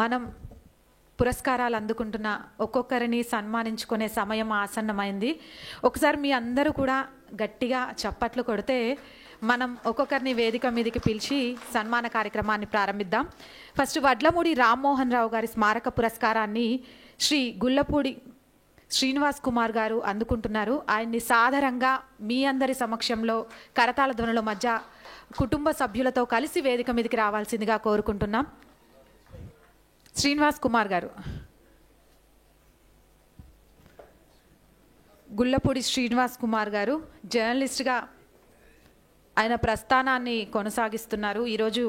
మనం పురస్కారాలు అందుకుంటున్న ఒక్కొక్కరిని సన్మానించుకునే సమయం ఆసన్నమైంది. ఒకసారి మీ అందరూ కూడా గట్టిగా చప్పట్లు కొడితే మనం ఒక్కొక్కరిని వేదిక మీదకి పిలిచి సన్మాన కార్యక్రమాన్ని ప్రారంభిద్దాం. ఫస్ట్ వడ్లమూడి రామ్మోహన్ రావు గారి స్మారక పురస్కారాన్ని శ్రీ గుల్లపూడి శ్రీనివాస్ కుమార్ గారు అందుకుంటున్నారు. ఆయన్ని సాదరంగా మీ అందరి సమక్షంలో కరతాళ ధ్వనుల మధ్య కుటుంబ సభ్యులతో కలిసి వేదిక మీదకి రావాల్సిందిగా కోరుకుంటున్నాం. శ్రీనివాస్ కుమార్ గారు. గుల్లపూడి శ్రీనివాస్ కుమార్ గారు జర్నలిస్ట్గా ఆయన ప్రస్థానాన్ని కొనసాగిస్తున్నారు. ఈరోజు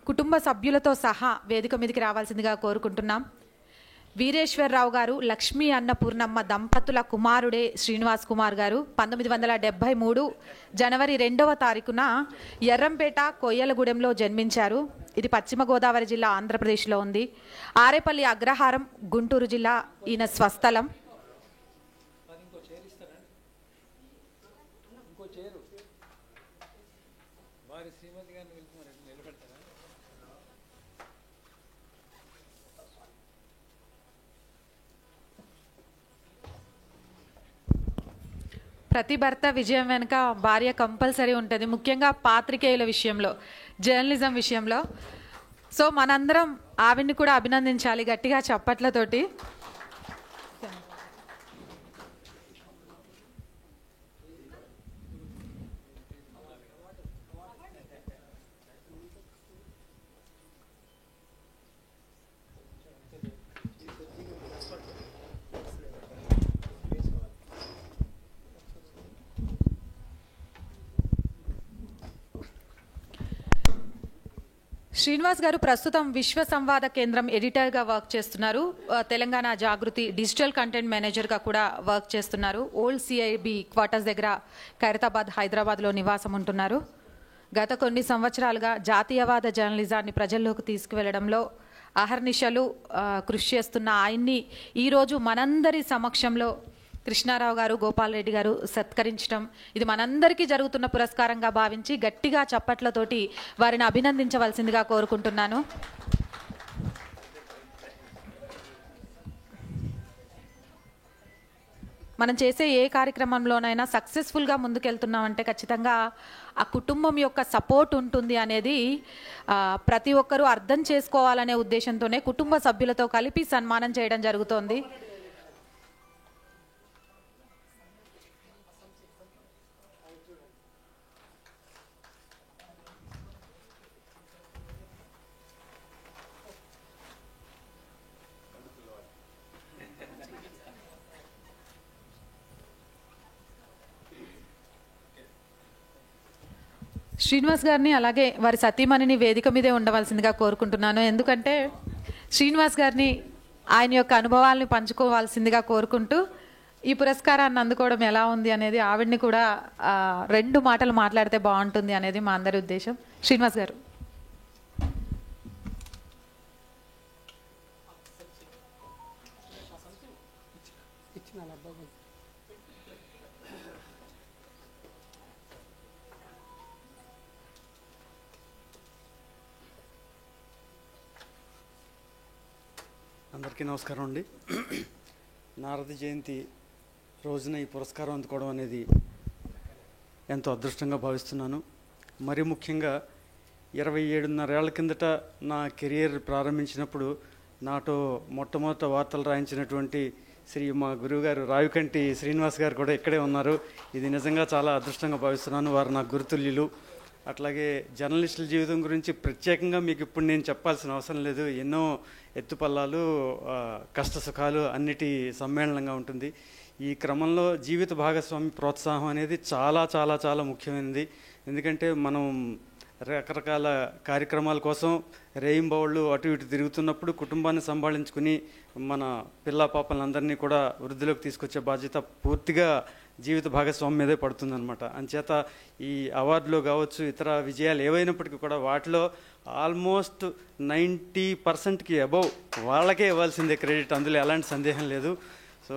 కుటుంబ సభ్యులతో సహా వేదిక మీదకి రావాల్సిందిగా కోరుకుంటున్నాం. వీరేశ్వరరావు గారు లక్ష్మీ అన్నపూర్ణమ్మ దంపతుల కుమారుడే శ్రీనివాస్ కుమార్ గారు 1973 జనవరి 2వ తారీఖున ఎర్రంపేట కొయ్యలగూడెంలో జన్మించారు. ఇది పశ్చిమ గోదావరి జిల్లా ఆంధ్రప్రదేశ్లో ఉంది. ఆరేపల్లి అగ్రహారం గుంటూరు జిల్లా ఈయన స్వస్థలం. ప్రతి భర్త విజయం వెనుక భార్య కంపల్సరీ ఉంటుంది, ముఖ్యంగా పాత్రికేయుల విషయంలో, జర్నలిజం విషయంలో. సో మనందరం ఆవిడ్ని కూడా అభినందించాలి గట్టిగా చప్పట్లతోటి. శ్రీనివాస్ గారు ప్రస్తుతం విశ్వ సంవాద కేంద్రం ఎడిటర్గా వర్క్ చేస్తున్నారు. తెలంగాణ జాగృతి డిజిటల్ కంటెంట్ మేనేజర్గా కూడా వర్క్ చేస్తున్నారు. ఓల్డ్ సిఐబి క్వార్టర్స్ దగ్గర ఖైరతాబాద్ హైదరాబాద్లో నివాసం ఉంటున్నారు. గత కొన్ని సంవత్సరాలుగా జాతీయవాద జర్నలిజాన్ని ప్రజల్లోకి తీసుకువెళ్లడంలో అహర్నిశలు కృషి చేస్తున్న ఆయన్ని ఈరోజు మనందరి సమక్షంలో కృష్ణారావు గారు, గోపాల్ రెడ్డి గారు సత్కరించడం ఇది మనందరికీ జరుగుతున్న పురస్కారంగా భావించి గట్టిగా చప్పట్లతోటి వారిని అభినందించవలసిందిగా కోరుకుంటున్నాను. మనం చేసే ఏ కార్యక్రమంలోనైనా సక్సెస్ఫుల్గా ముందుకెళ్తున్నామంటే ఖచ్చితంగా ఆ కుటుంబం యొక్క సపోర్ట్ ఉంటుంది అనేది ప్రతి ఒక్కరూ అర్థం చేసుకోవాలనే ఉద్దేశంతోనే కుటుంబ సభ్యులతో కలిపి సన్మానం చేయడం జరుగుతోంది. శ్రీనివాస్ గారిని అలాగే వారి సతీమణిని వేదిక మీదే ఉండవలసిందిగా కోరుకుంటున్నాను. ఎందుకంటే శ్రీనివాస్ గారిని ఆయన యొక్క అనుభవాలను పంచుకోవాల్సిందిగా కోరుకుంటూ ఈ పురస్కారాన్ని అందుకోవడం ఎలా ఉంది అనేది ఆవిడ్ని కూడా 2 మాటలు మాట్లాడితే బాగుంటుంది అనేది మా అందరి ఉద్దేశం. శ్రీనివాస్ గారు. అందరికీ నమస్కారం అండి. నారద జయంతి రోజున ఈ పురస్కారం అందుకోవడం అనేది ఎంతో అదృష్టంగా భావిస్తున్నాను. మరి ముఖ్యంగా 27.5 ఏళ్ల కిందట నా కెరియర్ ప్రారంభించినప్పుడు నాతో మొట్టమొదట వార్తలు రాయించినటువంటి మా గురువుగారు రావికంటి శ్రీనివాస్ గారు కూడా ఇక్కడే ఉన్నారు. ఇది నిజంగా చాలా అదృష్టంగా భావిస్తున్నాను. వారు నా గురుతుల్యులు. అట్లాగే జర్నలిస్టుల జీవితం గురించి ప్రత్యేకంగా మీకు ఇప్పుడు నేను చెప్పాల్సిన అవసరం లేదు. ఎన్నో ఎత్తుపల్లాలు, కష్ట సుఖాలు అన్నిటి సమ్మేళనంగా ఉంటుంది. ఈ క్రమంలో జీవిత భాగస్వామి ప్రోత్సాహం అనేది చాలా చాలా చాలా ముఖ్యమైనది. ఎందుకంటే మనం రకరకాల కార్యక్రమాల కోసం రేయింబవళ్ళు అటు ఇటు తిరుగుతున్నప్పుడు కుటుంబాన్ని సంభాళించుకుని మన పిల్ల పాపలందరినీ కూడా వృద్ధిలోకి తీసుకొచ్చే బాధ్యత పూర్తిగా జీవిత భాగస్వామి మీదే పడుతుందన్నమాట. అంచేత ఈ అవార్డులో కావచ్చు, ఇతర విజయాలు ఏవైనప్పటికీ కూడా వాటిలో ఆల్మోస్ట్ 90%కి అబౌవ్ వాళ్ళకే ఇవ్వాల్సిందే క్రెడిట్. అందులో ఎలాంటి సందేహం లేదు. సో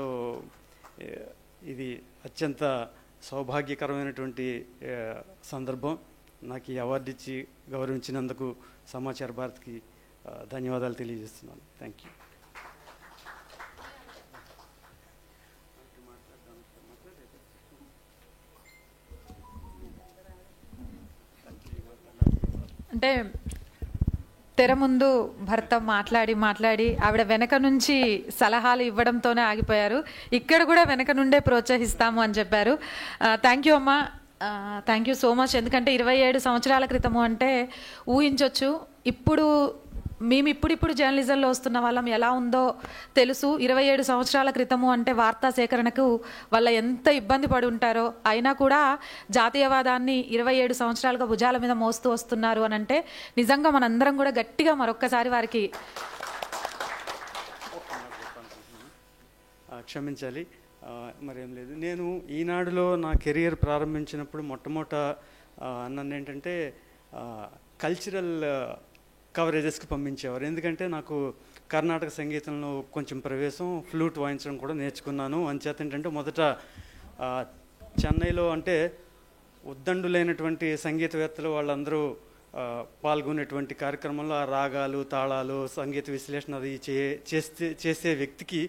ఇది అత్యంత సౌభాగ్యకరమైనటువంటి సందర్భం. నాకు ఈ అవార్డు ఇచ్చి గౌరవించినందుకు సమాచార భారతికి ధన్యవాదాలు తెలియజేస్తున్నాను. Thank you. అంటే తెర ముందు భర్త మాట్లాడి ఆవిడ వెనక నుంచి సలహాలు ఇవ్వడంతోనే ఆగిపోయారు. ఇక్కడ కూడా వెనక నుండే ప్రోత్సహిస్తాము అని చెప్పారు. థ్యాంక్ యూ అమ్మా, థ్యాంక్ యూ సో మచ్. ఎందుకంటే 27 సంవత్సరాల క్రితము అంటే ఊహించవచ్చు. మేము ఇప్పుడు జర్నలిజంలో వస్తున్న వాళ్ళం ఎలా ఉందో తెలుసు. 27 సంవత్సరాల క్రితము అంటే వార్తా సేకరణకు వాళ్ళ ఎంత ఇబ్బంది పడి ఉంటారో, అయినా కూడా జాతీయవాదాన్ని 27 సంవత్సరాలుగా భుజాల మీద మోస్తూ వస్తున్నారు అని అంటే నిజంగా మనందరం కూడా గట్టిగా మరొక్కసారి వారికి క్షమించాలి. మరేం లేదు, నేను ఈనాడులో నా కెరియర్ ప్రారంభించినప్పుడు మొట్టమొదట నన్ను ఏంటంటే కల్చరల్ కవరేజెస్కి పంపించేవారు. ఎందుకంటే నాకు కర్ణాటక సంగీతంలో కొంచెం ప్రవేశం, ఫ్లూట్ వాయించడం కూడా నేర్చుకున్నాను. అంచేత ఏంటంటే మొదట చెన్నైలో అంటే ఉద్దండులైనటువంటి సంగీతవేత్తలు వాళ్ళందరూ పాల్గొనేటువంటి కార్యక్రమంలో ఆ రాగాలు, తాళాలు, సంగీత విశ్లేషణ అది చేసే వ్యక్తికి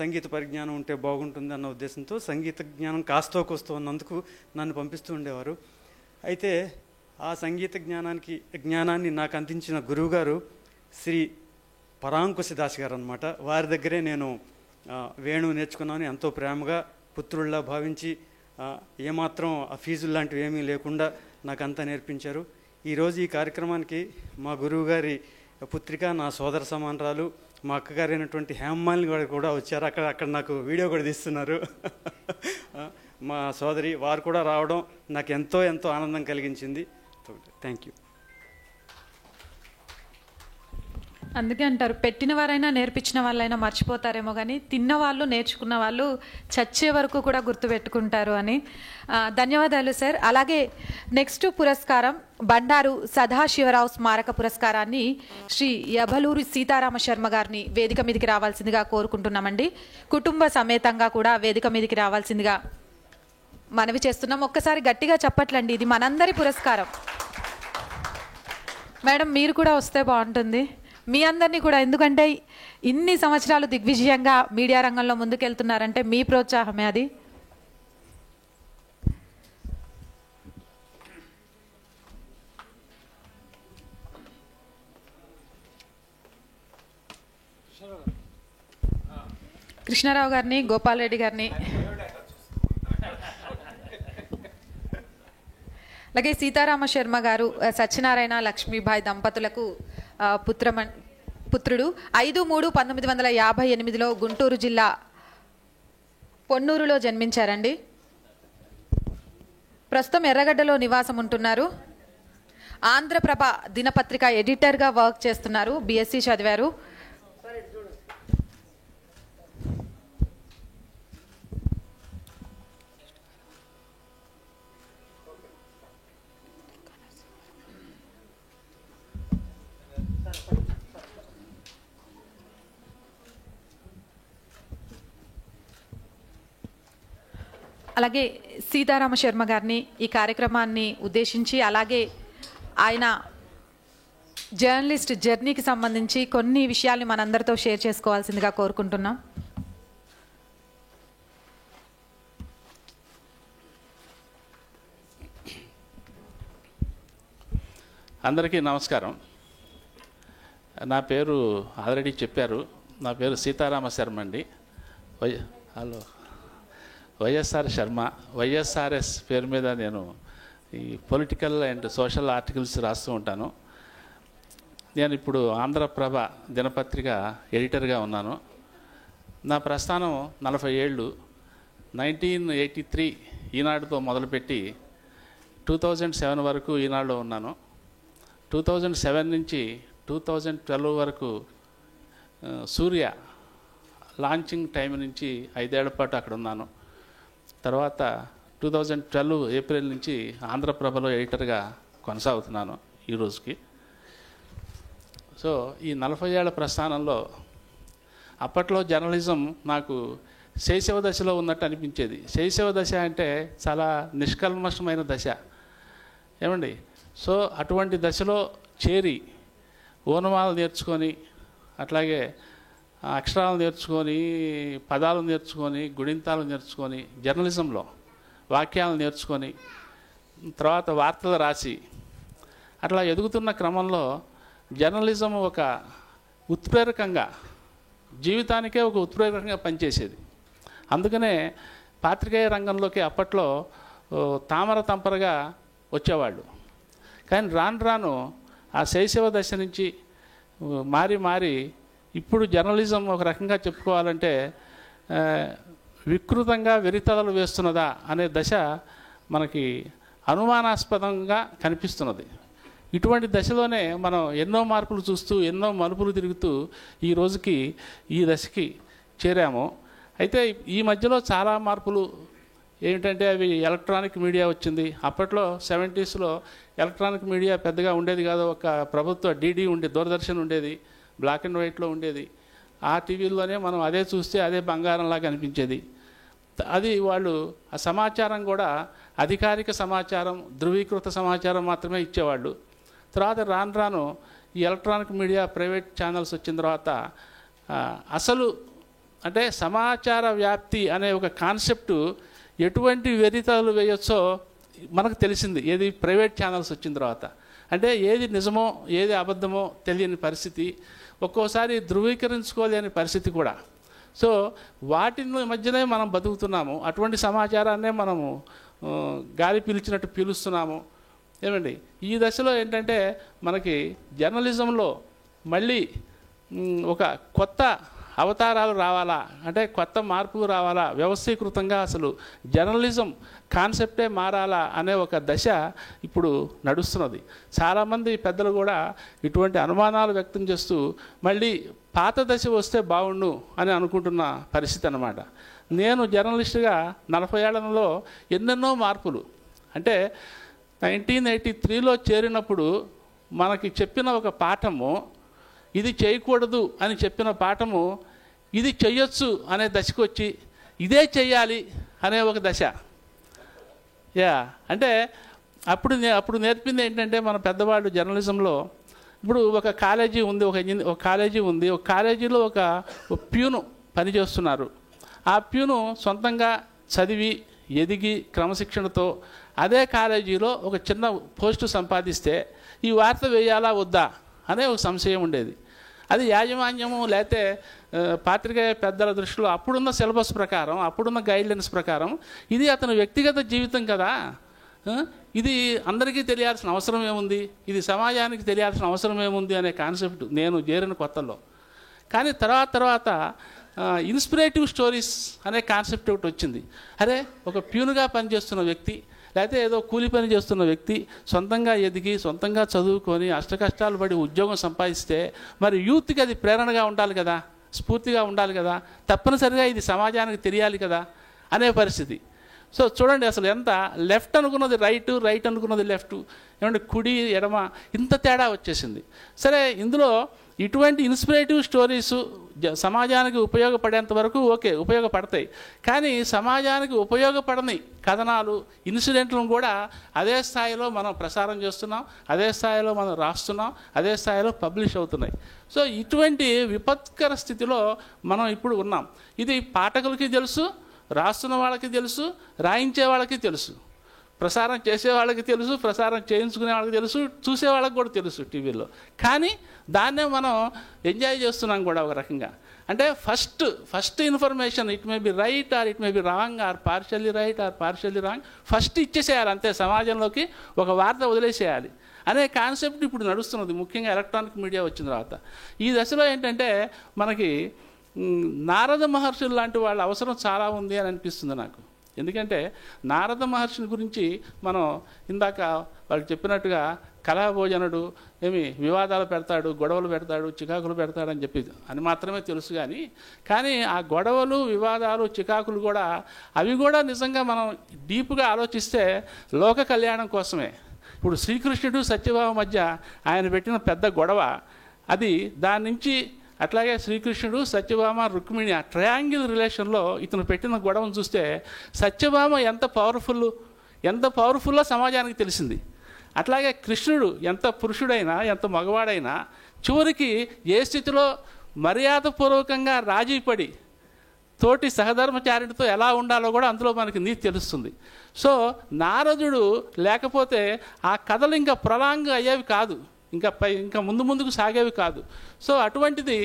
సంగీత పరిజ్ఞానం ఉంటే బాగుంటుంది అన్న ఉద్దేశంతో సంగీత జ్ఞానం కాస్తో కోస్తో ఉన్నందుకు నన్ను పంపిస్తూ ఉండేవారు. అయితే ఆ సంగీత జ్ఞానాన్ని నాకు అందించిన గురువుగారు శ్రీ పరాంకుశ దాస్ గారు అనమాట. వారి దగ్గరే నేను వేణువు నేర్చుకున్నాను. ఎంతో ప్రేమగా పుత్రుల్లా భావించి ఏమాత్రం ఆ ఫీజులు లాంటివి ఏమీ లేకుండా నాకు అంతా నేర్పించారు. ఈరోజు ఈ కార్యక్రమానికి మా గురువు గారి పుత్రిక, నా సోదర సమానరాలు, మా అక్కగారు అయినటువంటి హేమమాలిని గారు కూడా వచ్చారు. అక్కడ నాకు వీడియో కూడా తీస్తున్నారు. మా సోదరి వారు కూడా రావడం నాకు ఎంతో ఆనందం కలిగించింది. Thank you. అందుకే అంటారు, పెట్టిన వారైనా నేర్పించిన వాళ్ళైనా మర్చిపోతారేమో కానీ తిన్నవాళ్ళు, నేర్చుకున్న వాళ్ళు చచ్చే వరకు కూడా గుర్తుపెట్టుకుంటారు అని. ధన్యవాదాలు సార్. అలాగే నెక్స్ట్ పురస్కారం బండారు సదాశివరావు స్మారక పురస్కారాన్ని శ్రీ యభలూరి సీతారామ శర్మ గారిని వేదిక మీదకి రావాల్సిందిగా కోరుకుంటున్నామండి. కుటుంబ సమేతంగా కూడా వేదిక మీదకి రావాల్సిందిగా మనవి చేస్తున్నాం. ఒక్కసారి గట్టిగా చెప్పట్లండి, ఇది మనందరి పురస్కారం. మేడం మీరు కూడా వస్తే బాగుంటుంది, మీ అందరినీ కూడా. ఎందుకంటే ఇన్ని సంవత్సరాలు దిగ్విజయంగా మీడియా రంగంలో ముందుకెళ్తున్నారంటే మీ ప్రోత్సాహమే అది. కృష్ణారావు గారిని, గోపాల్ రెడ్డి గారిని, అలాగే సీతారామ శర్మ గారు సత్యనారాయణ లక్ష్మీబాయి దంపతులకు పుత్రుడు. 5/3/1958 గుంటూరు జిల్లా పొన్నూరులో జన్మించారండి. ప్రస్తుతం ఎర్రగడ్డలో నివాసం ఉంటున్నారు. ఆంధ్రప్రభ దినపత్రిక ఎడిటర్గా వర్క్ చేస్తున్నారు. BSc చదివారు. అలాగే సీతారామ శర్మ గారిని ఈ కార్యక్రమాన్ని ఉద్దేశించి, అలాగే ఆయన జర్నలిస్ట్ జర్నీకి సంబంధించి కొన్ని విషయాల్ని మనందరితో షేర్ చేసుకోవాల్సిందిగా కోరుకుంటున్నాం. అందరికీ నమస్కారం. నా పేరు ఆల్రెడీ చెప్పారు. నా పేరు సీతారామ శర్మ అండి. హలో, వైఎస్ఆర్ శర్మ. వైఎస్ఆర్ఎస్ పేరు మీద నేను ఈ పొలిటికల్ అండ్ సోషల్ ఆర్టికల్స్ రాస్తూ ఉంటాను. నేను ఇప్పుడు ఆంధ్రప్రభ దినపత్రిక ఎడిటర్గా ఉన్నాను. నా ప్రస్థానం 40 ఏళ్ళు. 1983 ఈనాడుతో మొదలుపెట్టి 2007 వరకు ఈనాడులో ఉన్నాను. 2007 నుంచి 2012 వరకు సూర్య లాంచింగ్ టైం నుంచి 5 ఏళ్ల పాటు అక్కడ ఉన్నాను. తర్వాత 2012 ఏప్రిల్ నుంచి ఆంధ్రప్రభలో ఎడిటర్గా కొనసాగుతున్నాను ఈ రోజుకి. సో ఈ 40 ఏళ్ల ప్రస్థానంలో అప్పట్లో జర్నలిజం నాకు శైశవ దశలో ఉన్నట్టు అనిపించేది. శైశవ దశ అంటే చాలా నిష్కల్మషమైన దశ ఏమండి. సో అటువంటి దశలో చేరి ఓనమాలు నేర్చుకొని, అట్లాగే అక్షరాలు నేర్చుకొని, పదాలు నేర్చుకొని, గుణింతాలు నేర్చుకొని, జర్నలిజంలో వాక్యాలు నేర్చుకొని, తర్వాత వార్తలు రాసి అట్లా ఎదుగుతున్న క్రమంలో జర్నలిజం ఒక ఉత్ప్రేరకంగా, జీవితానికే ఒక ఉత్ప్రేరకంగా పనిచేసేది. అందుకనే పాత్రికేయ రంగంలోకి అప్పట్లో తామర తంపరగా వచ్చేవాళ్ళు. కానీ రాను రాను ఆ శైశవ దశ నుంచి మారి ఇప్పుడు జర్నలిజం ఒక రకంగా చెప్పుకోవాలంటే వికృతంగా వెరితలలు వేస్తున్నదా అనే దశ మనకి అనుమానాస్పదంగా కనిపిస్తున్నది. ఇటువంటి దశలోనే మనం ఎన్నో మార్పులు చూస్తూ, ఎన్నో మలుపులు తిరుగుతూ ఈ రోజుకి ఈ దశకి చేరాము. అయితే ఈ మధ్యలో చాలా మార్పులు ఏమిటంటే అవి ఎలక్ట్రానిక్ మీడియా వచ్చింది. అప్పట్లో 70స్లో ఎలక్ట్రానిక్ మీడియా పెద్దగా ఉండేది కాదు. ఒక ప్రభుత్వ డీడీ ఉండేది, దూరదర్శన్ ఉండేది, బ్లాక్ అండ్ వైట్లో ఉండేది. ఆ టీవీల్లోనే మనం అదే చూస్తే అదే బంగారంలాగా అనిపించేది. అది వాళ్ళు ఆ సమాచారం కూడా అధికారిక సమాచారం, ధృవీకృత సమాచారం మాత్రమే ఇచ్చేవాళ్ళు. తర్వాత రాను రాను ఈ ఎలక్ట్రానిక్ మీడియా, ప్రైవేట్ ఛానల్స్ వచ్చిన తర్వాత అసలు అంటే సమాచార వ్యాప్తి అనే ఒక కాన్సెప్టు ఎటువంటి వెరితలు వేయొచ్చో మనకు తెలిసింది ఏది ప్రైవేట్ ఛానల్స్ వచ్చిన తర్వాత. అంటే ఏది నిజమో ఏది అబద్ధమో తెలియని పరిస్థితి, ఒక్కోసారి ధృవీకరించుకోలేని పరిస్థితి కూడా. సో వాటి మధ్యనే మనం బతుకుతున్నాము. అటువంటి సమాచారాన్నే మనము గాలి పీల్చినట్టు పీలుస్తున్నాము. ఏమండి, ఈ దశలో ఏంటంటే మనకి జర్నలిజంలో మళ్ళీ ఒక కొత్త అవతారాలు రావాలా, అంటే కొత్త మార్పులు రావాలా, వ్యవస్థీకృతంగా అసలు జర్నలిజం కాన్సెప్టే మారాలా అనే ఒక దశ ఇప్పుడు నడుస్తున్నది. చాలామంది పెద్దలు కూడా ఇటువంటి అనుమానాలు వ్యక్తం చేస్తూ మళ్ళీ పాత దశ వస్తే బాగుండు అని అనుకుంటున్న పరిస్థితి అన్నమాట. నేను జర్నలిస్టుగా 40 ఏళ్లలో ఎన్నెన్నో మార్పులు, అంటే 1983లో చేరినప్పుడు మనకి చెప్పిన ఒక పాఠము, ఇది చేయకూడదు అని చెప్పిన పాఠము ఇది చెయ్యొచ్చు అనే దశకు వచ్చి ఇదే అనే ఒక దశ. అంటే అప్పుడు నేర్పింది ఏంటంటే మన పెద్దవాళ్ళు జర్నలిజంలో, ఇప్పుడు ఒక కాలేజీ ఉంది, ఒక కాలేజీలో ఒక ప్యూను పనిచేస్తున్నారు. ఆ ప్యూను సొంతంగా చదివి ఎదిగి క్రమశిక్షణతో అదే కాలేజీలో ఒక చిన్న పోస్టు సంపాదిస్తే ఈ వార్త వేయాలా వద్దా అనే ఒక సంశయం ఉండేది. అది యాజమాన్యము లేకపోతే పాత్రికేయ పెద్దల దృష్టిలో అప్పుడున్న సిలబస్ ప్రకారం, అప్పుడున్న గైడ్లైన్స్ ప్రకారం ఇది అతని వ్యక్తిగత జీవితం కదా, ఇది అందరికీ తెలియాల్సిన అవసరం ఏముంది, ఇది సమాజానికి తెలియాల్సిన అవసరం ఏముంది అనే కాన్సెప్ట్ నేను చేరిన కొత్తలో. కానీ తర్వాత ఇన్స్పిరేటివ్ స్టోరీస్ అనే కాన్సెప్ట్ ఒకటి వచ్చింది. అరే, ఒక ప్యూన్గా పనిచేస్తున్న వ్యక్తి లేకపోతే ఏదో కూలి పని చేస్తున్న వ్యక్తి సొంతంగా ఎదిగి, సొంతంగా చదువుకొని, అష్టకష్టాలు పడి ఉద్యోగం సంపాదిస్తే మరి యూత్కి అది ప్రేరణగా ఉండాలి కదా, స్ఫూర్తిగా ఉండాలి కదా, తప్పనిసరిగా ఇది సమాజానికి తెలియాలి కదా అనే పరిస్థితి. సో చూడండి, అసలు ఎంత లెఫ్ట్ అనుకున్నది రైట్, రైట్ అనుకున్నది లెఫ్ట్, ఏమంటే కుడి ఎడమ ఇంత తేడా వచ్చేసింది. సరే, ఇందులో ఇటువంటి ఇన్స్పిరేటివ్ స్టోరీసు సమాజానికి ఉపయోగపడేంత వరకు ఓకే, ఉపయోగపడతాయి. కానీ సమాజానికి ఉపయోగపడని కథనాలు, ఇన్సిడెంట్లను కూడా అదే స్థాయిలో మనం ప్రసారం చేస్తున్నాం, అదే స్థాయిలో మనం రాస్తున్నాం, అదే స్థాయిలో పబ్లిష్ అవుతున్నాయి. సో ఇటువంటి విపత్కర స్థితిలో మనం ఇప్పుడు ఉన్నాం. ఇది పాఠకులకి తెలుసు, రాస్తున్న వాళ్ళకి తెలుసు, రాయించే వాళ్ళకి తెలుసు, ప్రసారం చేసే వాళ్ళకి తెలుసు, ప్రసారం చేయించుకునే వాళ్ళకి తెలుసు, చూసే వాళ్ళకి కూడా తెలుసు టీవీలో. కానీ దాన్నే మనం ఎంజాయ్ చేస్తున్నాం కూడా ఒక రకంగా. అంటే first information, it may be right or it may be wrong or partially right or partially wrong, first ఇచ్చేసేయాలి అంతే, సమాజంలోకి ఒక వార్త వదిలేసేయాలి అనే కాన్సెప్ట్ ఇప్పుడు నడుస్తున్నది, ముఖ్యంగా ఎలక్ట్రానిక్ మీడియా వచ్చిన తర్వాత. ఈ దశలో ఏంటంటే మనకి నారద మహర్షులు లాంటి వాళ్ళ అవసరం చాలా ఉంది అని అనిపిస్తుంది నాకు. ఎందుకంటే నారద మహర్షిని గురించి మనం ఇందాక వాళ్ళు చెప్పినట్టుగా కలహభోజనుడు, వివాదాలు పెడతాడు, గొడవలు పెడతాడు, చికాకులు పెడతాడని చెప్పి అని మాత్రమే తెలుసు. కానీ ఆ గొడవలు, వివాదాలు, చికాకులు కూడా అవి కూడా నిజంగా మనం డీప్గా ఆలోచిస్తే లోక కళ్యాణం కోసమే. ఇప్పుడు శ్రీకృష్ణుడు సత్యభామ మధ్య ఆయన పెట్టిన పెద్ద గొడవ అది, దాని నుంచి అట్లాగే శ్రీకృష్ణుడు, సత్యభామ, రుక్మిణి ఆ ట్రయాంగిల్ రిలేషన్లో ఇతను పెట్టిన గొడవను చూస్తే సత్యభామ ఎంత పవర్ఫుల్లో సమాజానికి తెలిసింది. అట్లాగే కృష్ణుడు ఎంత పురుషుడైనా, ఎంత మగవాడైనా చివరికి ఏ స్థితిలో మర్యాదపూర్వకంగా రాజీపడి తోటి సహధర్మచారితో ఎలా ఉండాలో కూడా అందులో మనకి నీతి తెలుస్తుంది. సో నారదుడు లేకపోతే ఆ కథలు ఇంకా ప్రొలాంగ్ అయ్యేవి కాదు, ఇంకా ముందుకు సాగేవి కాదు. సో అటువంటిది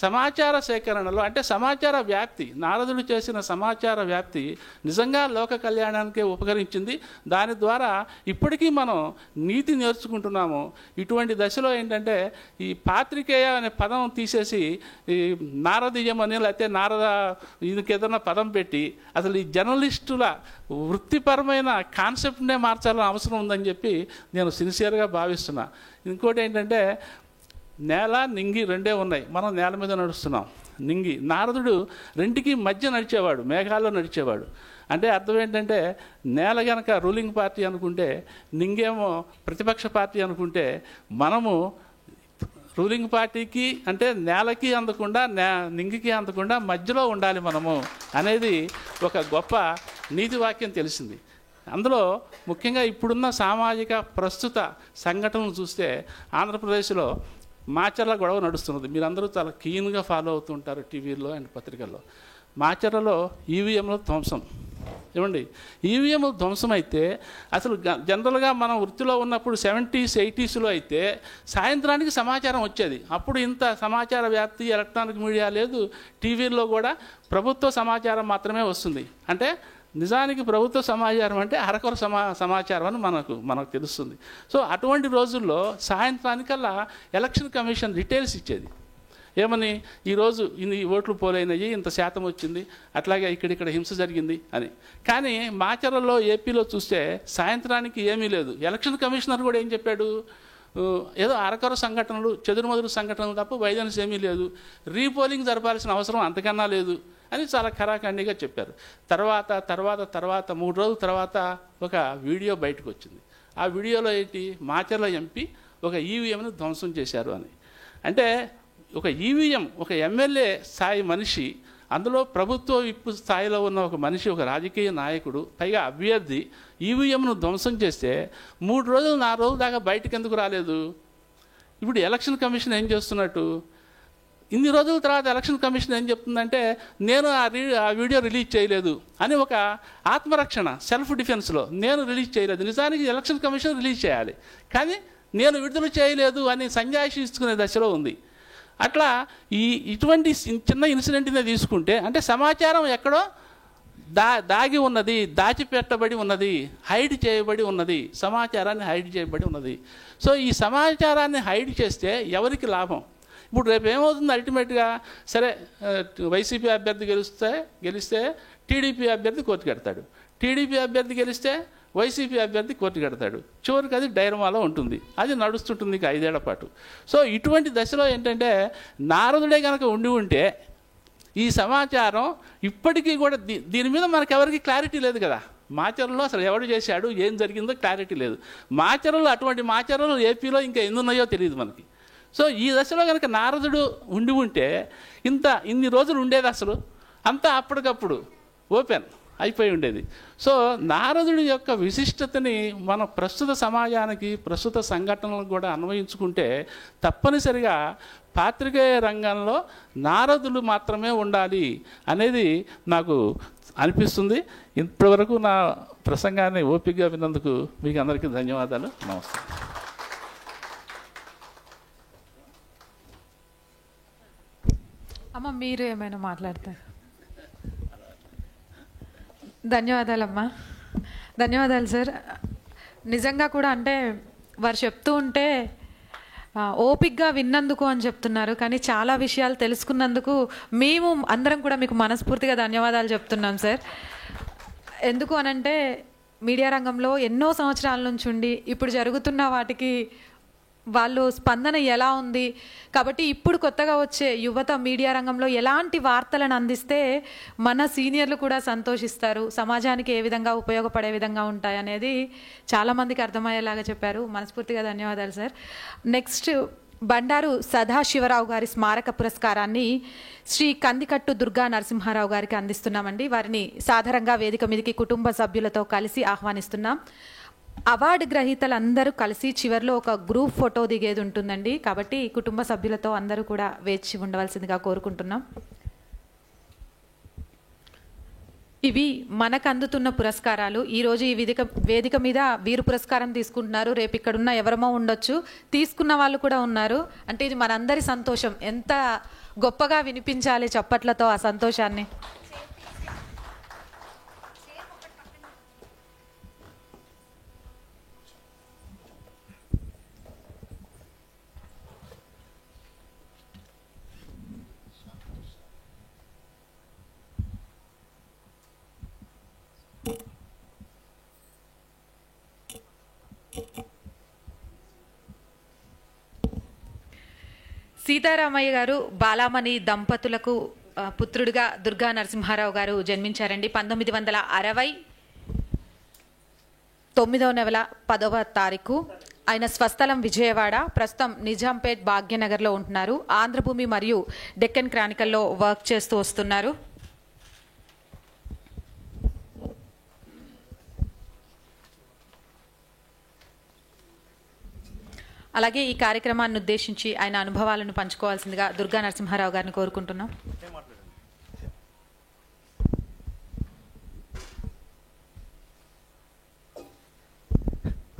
సమాచార సేకరణలో అంటే సమాచార వ్యాప్తి, నారదుడు చేసిన సమాచార వ్యాప్తి నిజంగా లోక కళ్యాణానికే ఉపకరించింది. దాని ద్వారా ఇప్పటికీ మనం నీతి నేర్చుకుంటున్నాము. ఇటువంటి దశలో ఏంటంటే ఈ పాత్రికేయ అనే పదం తీసేసి ఈ నారదీయం అని లేకపోతే దీనికి ఏదైనా పదం పెట్టి అసలు ఈ జర్నలిస్టుల వృత్తిపరమైన కాన్సెప్ట్నే మార్చాలని అవసరం ఉందని చెప్పి నేను సిన్సియర్గా భావిస్తున్నా. ఇంకోటి ఏంటంటే నేల నింగి రెండే ఉన్నాయి, మనం నేల మీద నడుస్తున్నాం. నింగి నారదుడు రెంటికి మధ్య నడిచేవాడు, మేఘాల్లో నడిచేవాడు. అంటే అర్థం ఏంటంటే నేల గనక రూలింగ్ పార్టీ అనుకుంటే, నింగేమో ప్రతిపక్ష పార్టీ అనుకుంటే, మనము రూలింగ్ పార్టీకి అంటే నేలకి అందకుండా నింగికి అందకుండా మధ్యలో ఉండాలి మనము అనేది ఒక గొప్ప నీతి వాక్యం తెలిసింది. అందులో ముఖ్యంగా ఇప్పుడున్న సామాజిక ప్రస్తుత సంఘటనలు చూస్తే ఆంధ్రప్రదేశ్లో మాచర్ల గొడవ నడుస్తున్నది. మీరందరూ చాలా కీన్గా ఫాలో అవుతుంటారు టీవీల్లో అండ్ పత్రికల్లో. మాచర్లలో ఈవీఎంల ధ్వంసం. ఏమండి, ఈవీఎంలు ధ్వంసం అయితే అసలు జనరల్గా మనం వృత్తిలో ఉన్నప్పుడు 70s 80sలో అయితే సాయంత్రానికి సమాచారం వచ్చేది. అప్పుడు ఇంత సమాచార వ్యాప్తి ఎలక్ట్రానిక్ మీడియా లేదు, టీవీల్లో కూడా ప్రభుత్వ సమాచారం మాత్రమే వస్తుంది. అంటే నిజానికి ప్రభుత్వ సమాచారం అంటే అరకొర సమాచారం అని మనకు తెలుస్తుంది. సో అటువంటి రోజుల్లో సాయంత్రానికల్లా ఎలక్షన్ కమిషన్ డీటెయిల్స్ ఇచ్చేది. ఏమని, ఈరోజు ఇన్ని ఓట్లు పోలైనవి, ఇంత శాతం వచ్చింది, అట్లాగే ఇక్కడిక్కడ హింస జరిగింది అని. కానీ మాచర్లలో ఏపీలో చూస్తే సాయంత్రానికి ఏమీ లేదు. ఎలక్షన్ కమిషనర్ కూడా ఏం చెప్పాడు, ఏదో అరకొర సంఘటనలు, చెదురుమదురు సంఘటనలు తప్ప వైలెన్స్ ఏమీ లేదు, రీపోలింగ్ జరపాల్సిన అవసరం అంతకన్నా లేదు అని చాలా ఖరాఖండిగా చెప్పారు. తర్వాత 3 రోజుల తర్వాత ఒక వీడియో బయటకు వచ్చింది. ఆ వీడియోలో ఏంటి, మాచర్ల ఎంపీ ఒక ఈవీఎంను ధ్వంసం చేశారు అని. అంటే ఒక ఈవీఎం, ఒక ఎమ్మెల్యే స్థాయి మనిషి, అందులో ప్రభుత్వ విప్పు స్థాయిలో ఉన్న ఒక మనిషి, ఒక రాజకీయ నాయకుడు, పైగా అభ్యర్థి ఈవీఎంను ధ్వంసం చేస్తే 3 రోజులు 4 రోజుల దాకా బయటకు ఎందుకు రాలేదు? ఇప్పుడు ఎలక్షన్ కమిషన్ ఏం చేస్తున్నట్టు, ఇన్ని రోజుల తర్వాత ఎలక్షన్ కమిషన్ ఏం చెప్తుందంటే నేను ఆ వీడియో రిలీజ్ చేయలేదు అని, ఒక ఆత్మరక్షణ సెల్ఫ్ డిఫెన్స్లో నేను రిలీజ్ చేయలేదు. నిజానికి ఎలక్షన్ కమిషన్ రిలీజ్ చేయాలి, కానీ నేను విడుదల చేయలేదు అని సంజాయిషి ఇచ్చుకునే దశలో ఉంది. అట్లా ఇటువంటి చిన్న ఇన్సిడెంట్నే తీసుకుంటే అంటే సమాచారం ఎక్కడో దాగి ఉన్నది, దాచిపెట్టబడి ఉన్నది, హైడ్ చేయబడి ఉన్నది, సమాచారాన్ని హైడ్ చేయబడి ఉన్నది. సో ఈ సమాచారాన్ని హైడ్ చేస్తే ఎవరికి లాభం? ఇప్పుడు రేపు ఏమవుతుంది అల్టిమేట్గా, సరే వైసీపీ అభ్యర్థి గెలిస్తే టీడీపీ అభ్యర్థి కోర్టు కడతాడు, టీడీపీ అభ్యర్థి గెలిస్తే వైసీపీ అభ్యర్థి కోర్టు కడతాడు, చివరికి అది డైరమాలో ఉంటుంది, అది నడుస్తుంటుంది ఇక 5 ఏళ్ల పాటు. సో ఇటువంటి దశలో ఏంటంటే నారదుడే కనుక ఉంటే ఈ సమాచారం ఇప్పటికీ కూడా దీని మీద మనకు ఎవరికి క్లారిటీ లేదు కదా. మాచర్లలో అసలు ఎవడు చేశాడు, ఏం జరిగిందో క్లారిటీ లేదు. మాచర్లలో అటువంటి మాచర్లు ఏపీలో ఇంకా ఎన్ని ఉన్నాయో తెలియదు మనకి. సో ఈ దశలో కనుక నారదుడు ఉంటే ఇన్ని రోజులు ఉండేది, అసలు అంతా అప్పటికప్పుడు ఓపెన్ అయిపోయి ఉండేది. సో నారదుడి యొక్క విశిష్టతని మన ప్రస్తుత సమాజానికి, ప్రస్తుత సంఘటనలకు కూడా అన్వయించుకుంటే తప్పనిసరిగా పాత్రికేయ రంగంలో నారదులు మాత్రమే ఉండాలి అనేది నాకు అనిపిస్తుంది. ఇప్పటివరకు నా ప్రసంగాన్ని ఓపికగా విన్నందుకు మీకు అందరికీ ధన్యవాదాలు. నమస్తే. అమ్మ మీరు ఏమైనా మాట్లాడతారు? ధన్యవాదాలమ్మా, ధన్యవాదాలు సార్. నిజంగా కూడా అంటే వారు చెప్తూ ఉంటే ఓపిక్గా విన్నందుకు అని చెప్తున్నారు, కానీ చాలా విషయాలు తెలుసుకున్నందుకు మేము అందరం కూడా మీకు మనస్ఫూర్తిగా ధన్యవాదాలు చెప్తున్నాం సార్. ఎందుకు అనంటే మీడియా రంగంలో ఎన్నో సంవత్సరాల నుంచి ఉండి ఇప్పుడు జరుగుతున్న వాటికి వాళ్ళు స్పందన ఎలా ఉంది, కాబట్టి ఇప్పుడు కొత్తగా వచ్చే యువత మీడియా రంగంలో ఎలాంటి వార్తలను అందిస్తే మన సీనియర్లు కూడా సంతోషిస్తారు, సమాజానికి ఏ విధంగా ఉపయోగపడే విధంగా ఉంటాయి అనేది చాలామందికి అర్థమయ్యేలాగా చెప్పారు. మనస్ఫూర్తిగా ధన్యవాదాలు సార్. నెక్స్ట్ బండారు సదాశివరావు గారి స్మారక పురస్కారాన్ని శ్రీ కందికట్టు దుర్గా నరసింహారావు గారికి అందిస్తున్నామండి. వారిని సాధారణంగా వేదిక మీదకి కుటుంబ సభ్యులతో కలిసి ఆహ్వానిస్తున్నాం. అవార్డు గ్రహీతలందరూ కలిసి చివరిలో ఒక గ్రూప్ ఫోటో దిగేది ఉంటుందండి. కాబట్టి కుటుంబ సభ్యులతో అందరూ కూడా వేచి ఉండవలసిందిగా కోరుకుంటున్నాం. ఇవి మనకు అందుతున్న పురస్కారాలు. ఈరోజు ఈ వేదిక మీద వీరు పురస్కారం తీసుకుంటున్నారు. రేపు ఇక్కడున్న ఎవరమో ఉండొచ్చు, తీసుకున్న వాళ్ళు కూడా ఉన్నారు. అంటే ఇది మనందరి సంతోషం. ఎంత గొప్పగా వినిపించాలి చప్పట్లతో ఆ సంతోషాన్ని. సీతారామయ్య గారు బాలామణి దంపతులకు పుత్రుడిగా దుర్గా నరసింహారావు గారు జన్మించారండి. 1960 9వ నెల 10వ తారీఖు. ఆయన స్వస్థలం విజయవాడ. ప్రస్తుతం నిజాంపేట్ భాగ్యనగర్లో ఉంటున్నారు. ఆంధ్రభూమి మరియు డెక్కన్ క్రానికల్లో వర్క్ చేస్తూ వస్తున్నారు. అలాగే ఈ కార్యక్రమాన్ని ఉద్దేశించి ఆయన అనుభవాలను పంచుకోవాల్సిందిగా దుర్గా నరసింహారావు గారిని కోరుకుంటున్నాం.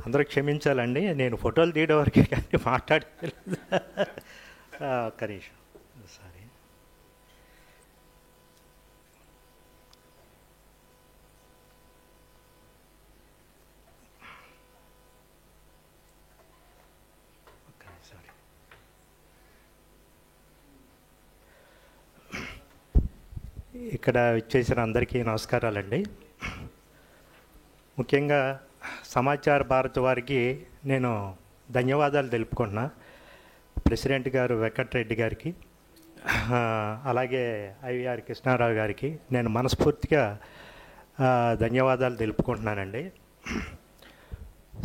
అందరూ క్షమించాలండి, నేను ఫోటోలు తీయడం వరకే కానీ మాట్లాడలేదు. ఒక్క నిమిషం, సారీ. ఇక్కడ ఇచ్చేసిన అందరికీ నమస్కారాలండి. ముఖ్యంగా సమాచార భారత్ వారికి నేను ధన్యవాదాలు తెలుపుకుంటున్నా. ప్రెసిడెంట్ గారు వెంకటరెడ్డి గారికి, అలాగే ఐవిఆర్ కృష్ణారావు గారికి నేను మనస్ఫూర్తిగా ధన్యవాదాలు తెలుపుకుంటున్నానండి.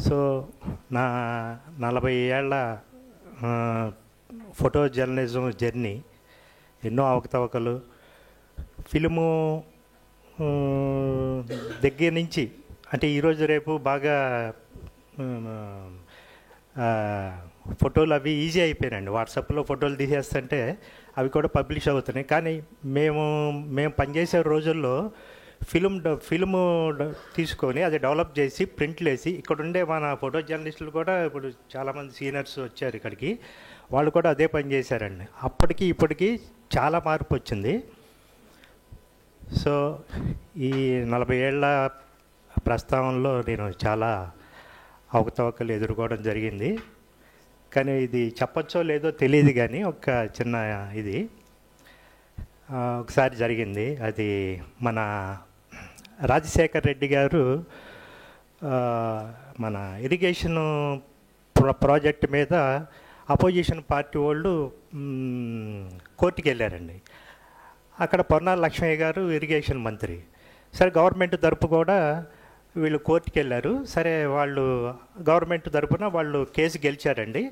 సో నా 40 ఏళ్ల ఫోటో జర్నలిజం జర్నీ, ఎన్నో అవకతవకలు, ఫిలిము దగ్గర నుంచి, అంటే ఈరోజు రేపు బాగా ఫోటోలు అవి ఈజీ అయిపోయినాయండి. వాట్సాప్లో ఫోటోలు తీసేస్తుంటే అవి కూడా పబ్లిష్ అవుతున్నాయి. కానీ మేము పనిచేసే రోజుల్లో ఫిల్ము తీసుకొని అది డెవలప్ చేసి ప్రింట్లు వేసి, ఇక్కడ ఉండే మన ఫోటో జర్నలిస్టులు కూడా ఇప్పుడు చాలామంది సీనియర్స్ వచ్చారు ఇక్కడికి, వాళ్ళు కూడా అదే పని చేశారండి. అప్పటికి ఇప్పటికీ చాలా మార్పు వచ్చింది. సో ఈ 40 ఏళ్ల ప్రస్తావనలో నేను చాలా అవకతవకలు ఎదుర్కోవడం జరిగింది. కానీ ఇది చెప్పచ్చో లేదో తెలియదు, కానీ ఒక చిన్న ఇది ఒకసారి జరిగింది. అది మన రాజశేఖర్ రెడ్డి గారు మన ఇరిగేషన్ ప్రాజెక్ట్ మీద అపోజిషన్ పార్టీ వాళ్ళు కోర్టుకి వెళ్ళారండి. అక్కడ పొన్నాల లక్ష్మయ్య గారు ఇరిగేషన్ మంత్రి. సరే, గవర్నమెంట్ తరపు కూడా వీళ్ళు కోర్టుకి వెళ్ళారు. సరే, వాళ్ళు గవర్నమెంట్ తరపున వాళ్ళు కేసు గెలిచారండి.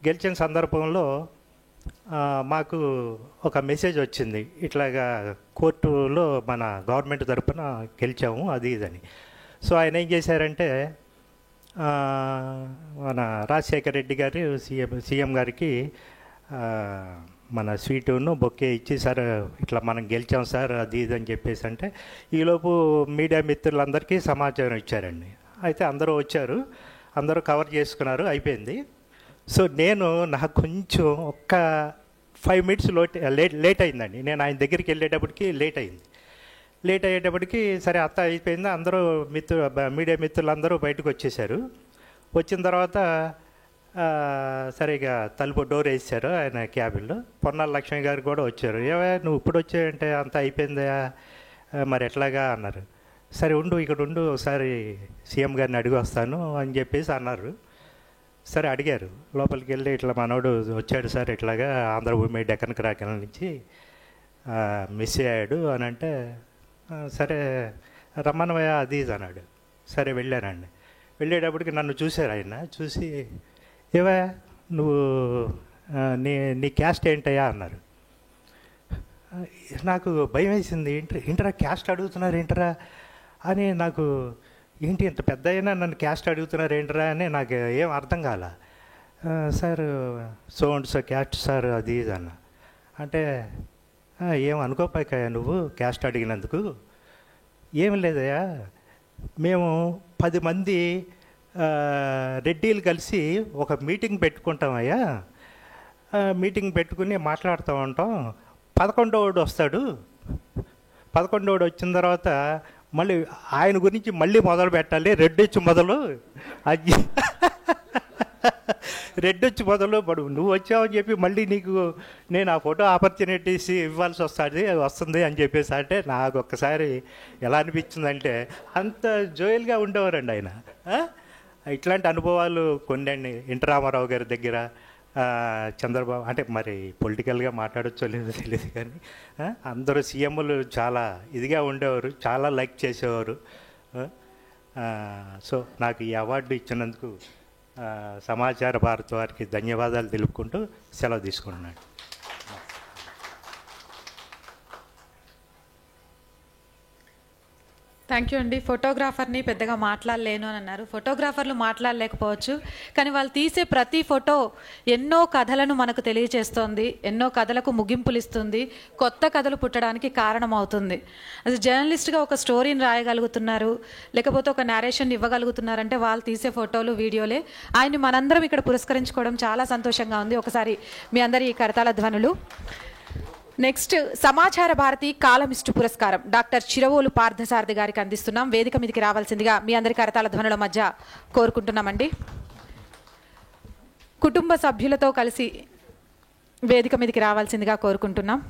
గెలిచిన సందర్భంలో మాకు ఒక మెసేజ్ వచ్చింది, ఇట్లాగా కోర్టులో మన గవర్నమెంట్ తరపున గెలిచాము అది ఇదని. సో ఆయన ఏం చేశారంటే, మన రాజశేఖర రెడ్డి గారు సీఎం గారికి మన స్వీటును బొక్కే ఇచ్చి, సార్ ఇట్లా మనం గెలిచాం సార్ అది ఇది అని చెప్పేసి అంటే, ఈలోపు మీడియా మిత్రులందరికీ సమాచారం ఇచ్చారండి. అయితే అందరూ వచ్చారు, అందరూ కవర్ చేసుకున్నారు, అయిపోయింది. సో నాకు కొంచెం ఒక్క 5 మినిట్స్ లేట్ అయిందండి. నేను ఆయన దగ్గరికి వెళ్ళేటప్పటికి లేట్ అయ్యేటప్పటికి సరే అంతా అయిపోయింది. అందరూ మీడియా మిత్రులందరూ బయటకు వచ్చేసారు. వచ్చిన తర్వాత సరే ఇక తలుపు డోర్ వేసారు ఆయన క్యాబిన్లో. పొన్నాల లక్ష్మి గారు కూడా వచ్చారు. నువ్వు ఇప్పుడు వచ్చాయంటే అంతా అయిపోయిందా మరి ఎట్లాగా అన్నారు. సరే ఇక్కడ ఉండు ఒకసారి సీఎం గారిని అడిగి వస్తాను అని చెప్పేసి అన్నారు. సరే అడిగారు, లోపలికి వెళ్ళి ఇట్లా మనోడు వచ్చాడు సార్, ఇట్లాగా ఆంధ్రభూమి డెక్కన్ క్రానికల్ నుంచి మిస్ అయ్యాడు అని అంటే, సరే రమ్మనవయ్య అది ఇది అన్నాడు. సరే వెళ్ళానండి. వెళ్ళేటప్పటికి నన్ను చూశారు. ఆయన చూసి, ఏవా నువ్వు నీ క్యాస్ట్ ఏంటయ్యా అన్నారు. నాకు భయం వేసింది, ఇంటరా క్యాస్ట్ అడుగుతున్నారు ఏంటరా అని. నాకు ఏంటి ఇంత పెద్ద అయినా నన్ను క్యాస్ట్ అడుగుతున్నారు ఏంట్రా అని నాకు ఏం అర్థం కాల. Sir so and so caste sir అది ఇది అన్న. అంటే ఏం అనుకోపాకయ్యా నువ్వు క్యాస్ట్ అడిగినందుకు. ఏం లేదయ్యా, మేము 10 మంది రెడ్డీలు కలిసి ఒక మీటింగ్ పెట్టుకుంటామయ్యా. మీటింగ్ పెట్టుకుని మాట్లాడుతూ ఉంటాం. 11వ వస్తాడు. 11వ వచ్చిన తర్వాత మళ్ళీ ఆయన గురించి మళ్ళీ మొదలు పెట్టాలి. రెడ్డొచ్చి మొదలు అది రెడ్డొచ్చి మొదలు పడు. నువ్వు వచ్చావని చెప్పి మళ్ళీ నీకు నేను ఆ ఫోటో ఆపర్చునిటీస్ ఇవ్వాల్సి వస్తుంది అని చెప్పేసి అంటే నాకు ఒక్కసారి ఎలా అనిపించిందంటే అంత జోయల్గా ఉండేవారండి ఆయన. ఇట్లాంటి అనుభవాలు కొన్ని ఎన్టీ రామారావు గారి దగ్గర, చంద్రబాబు అంటే మరి పొలిటికల్గా మాట్లాడచ్చో లేదో తెలియదు కానీ అందరూ సీఎంలు చాలా ఇదిగా ఉండేవారు, చాలా లైక్ చేసేవారు. సో నాకు ఈ అవార్డు ఇచ్చినందుకు సమాచార భారత్ వారికి ధన్యవాదాలు తెలుపుకుంటూ సెలవు తీసుకుంటున్నాను. థ్యాంక్ యూ అండి. ఫోటోగ్రాఫర్ని పెద్దగా మాట్లాడలేను అని అన్నారు. ఫోటోగ్రాఫర్లు మాట్లాడలేకపోవచ్చు, కానీ వాళ్ళు తీసే ప్రతి ఫోటో ఎన్నో కథలను మనకు తెలియచేస్తోంది, ఎన్నో కథలకు ముగింపులు ఇస్తుంది, కొత్త కథలు పుట్టడానికి కారణమవుతుంది. అది జర్నలిస్ట్గా ఒక స్టోరీని రాయగలుగుతున్నారు, లేకపోతే ఒక నేరేషన్ ఇవ్వగలుగుతున్నారంటే వాళ్ళు తీసే ఫోటోలు, వీడియోలే. ఆయన్ని మనందరం ఇక్కడ పురస్కరించుకోవడం చాలా సంతోషంగా ఉంది. ఒకసారి మీ అందరి కరతాళ ధ్వనులు. నెక్స్ట్ సమాచార భారతి కాలమిస్టు పురస్కారం డాక్టర్ చిరవోలు పార్థసారథి గారికి అందిస్తున్నాం. వేదిక మీదకి రావాల్సిందిగా మీ అందరి కరతాళ ధ్వనుల మధ్య కోరుకుంటున్నామండి. కుటుంబ సభ్యులతో కలిసి వేదిక మీదకి రావాల్సిందిగా కోరుకుంటున్నాం.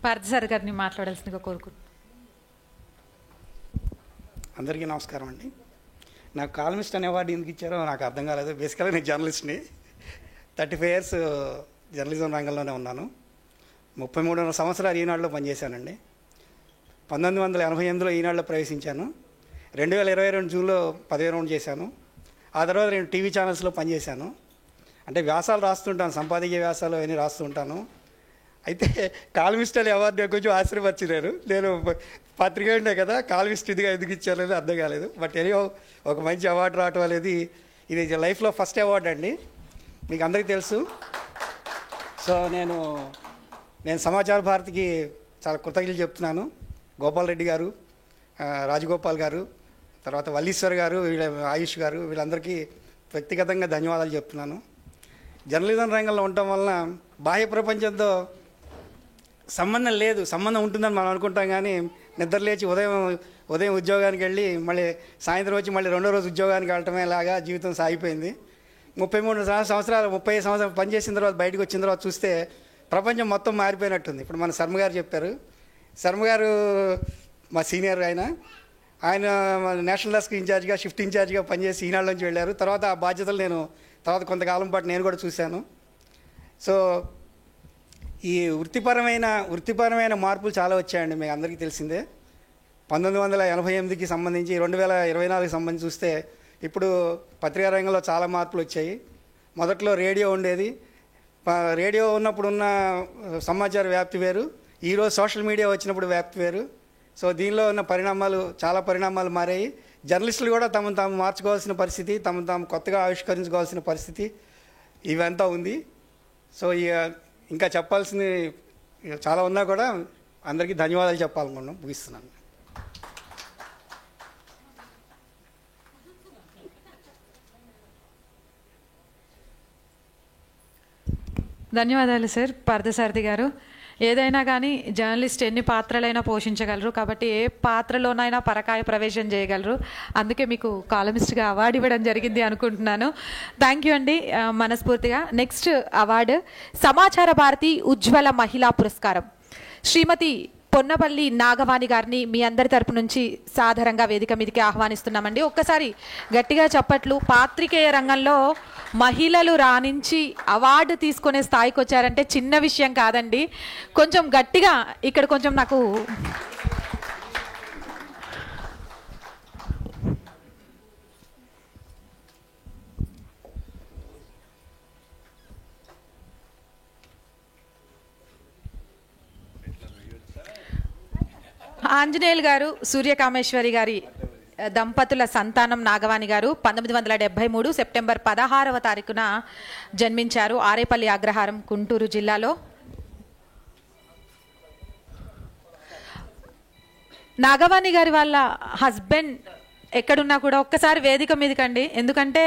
పార్థసారథి గారిని మాట్లాడాల్సిందిగా కోరుకుంటున్నాను. అందరికీ నమస్కారం అండి. నాకు కాలమిస్ట్ అనే అవార్డు ఎందుకు ఇచ్చారో నాకు అర్థం కాలేదు. బేసికల్గా నేను జర్నలిస్ట్ని, 35 years జర్నలిజం రంగంలోనే ఉన్నాను. 33 సంవత్సరాలు ఈనాడులో పనిచేశానండి. 1988లో ఈనాడులో ప్రవేశించాను. 2022 జూన్లో 10వ రౌండ్ చేశాను. ఆ తర్వాత నేను టీవీ ఛానల్స్లో పనిచేశాను. అంటే వ్యాసాలు రాస్తుంటాను, సంపాదకీయ వ్యాసాలు అవన్నీ రాస్తుంటాను. అయితే కాలమిస్ట్ అనే అవార్డు కొంచెం ఆశ్చర్యపరిచినారు. నేను పత్రిక ఉండే కదా, కాలమిస్ట్ ఇదిగా ఎందుకు ఇచ్చారో అర్థం కాలేదు. బట్ ఎనియో ఒక మంచి అవార్డు రావటం అనేది ఇది లైఫ్లో ఫస్ట్ అవార్డు అండి, మీకు అందరికీ తెలుసు. సో నేను సమాచార భారతికి చాలా కృతజ్ఞతలు చెప్తున్నాను. గోపాల్ రెడ్డి గారు, రాజగోపాల్ గారు, తర్వాత వల్లీశ్వర్ గారు, ఆయుష్ గారు, వీళ్ళందరికీ వ్యక్తిగతంగా ధన్యవాదాలు చెప్తున్నాను. జర్నలిజం రంగంలో ఉండటం వలన బాహ్య ప్రపంచంతో సంబంధం లేదు, సంబంధం ఉంటుందని మనం అనుకుంటాం. కానీ నిద్ర లేచి ఉదయం ఉద్యోగానికి వెళ్ళి మళ్ళీ సాయంత్రం వచ్చి మళ్ళీ రెండో రోజు ఉద్యోగానికి వెళ్ళటమే లాగా జీవితం సాగిపోయింది. 33 సంవత్సరాలు 35 సంవత్సరాలు పనిచేసిన తర్వాత బయటకు వచ్చిన తర్వాత చూస్తే ప్రపంచం మొత్తం మారిపోయినట్టుంది. ఇప్పుడు మన శర్మ గారు చెప్పారు. శర్మ గారు మా సీనియర్, ఆయన నేషనల్ డెస్క్ ఇన్ఛార్జ్గా, షిఫ్ట్ ఇన్ఛార్జ్గా పనిచేసి ఈనాడులోంచి వెళ్ళారు. తర్వాత ఆ బాధ్యతలు నేను తర్వాత కొంతకాలం పాటు నేను కూడా చూశాను. సో ఈ వృత్తిపరమైన మార్పులు చాలా వచ్చాయండి, మీకు అందరికీ తెలిసిందే. 1988కి సంబంధించి 2024కి సంబంధించి చూస్తే ఇప్పుడు పత్రికా రంగంలో చాలా మార్పులు వచ్చాయి. మొదట్లో రేడియో ఉండేది. రేడియో ఉన్నప్పుడున్న సమాచార వ్యాప్తి వేరు, ఈరోజు సోషల్ మీడియా వచ్చినప్పుడు వ్యాప్తి వేరు. సో దీనిలో ఉన్న చాలా పరిణామాలు మారాయి. జర్నలిస్టులు కూడా తమను తాము మార్చుకోవాల్సిన పరిస్థితి, తమను తాము కొత్తగా ఆవిష్కరించుకోవాల్సిన పరిస్థితి ఇవంతా ఉంది. సో ఇంకా చెప్పాల్సింది చాలా ఉన్నా కూడా అందరికీ ధన్యవాదాలు చెప్పాలనుకున్నాం. ముగిస్తున్నాను. ధన్యవాదాలు సార్ పార్థసారథి గారు. ఏదైనా కానీ జర్నలిస్ట్ ఎన్ని పాత్రలైనా పోషించగలరు, కాబట్టి ఏ పాత్రలోనైనా పరకాయ ప్రవేశం చేయగలరు. అందుకే మీకు కాలమిస్ట్గా అవార్డు ఇవ్వడం జరిగింది అనుకుంటున్నాను. థ్యాంక్ యూ అండి మనస్ఫూర్తిగా. నెక్స్ట్ అవార్డు సమాచార భారతి ఉజ్వల మహిళా పురస్కారం శ్రీమతి పొన్నపల్లి నాగవాణి గారిని మీ అందరి తరపు నుంచి సాదరంగా వేదిక మీదకి ఆహ్వానిస్తున్నామండి. ఒక్కసారి గట్టిగా చప్పట్లు. పాత్రికేయ రంగంలో మహిళలు రాణించి అవార్డు తీసుకునే స్థాయికి వచ్చారంటే చిన్న విషయం కాదండి. కొంచెం గట్టిగా ఇక్కడ కొంచెం నాకు ఆంజనేయులు గారు సూర్యకామేశ్వరి గారి దంపతుల సంతానం నాగవాణి గారు 1973 సెప్టెంబర్ 16వ తారీఖున జన్మించారు. ఆరేపల్లి అగ్రహారం గుంటూరు జిల్లాలో. నాగవాణి గారి వాళ్ళ హస్బెండ్ ఎక్కడున్నా కూడా ఒక్కసారి వేదిక మీదకండి. ఎందుకంటే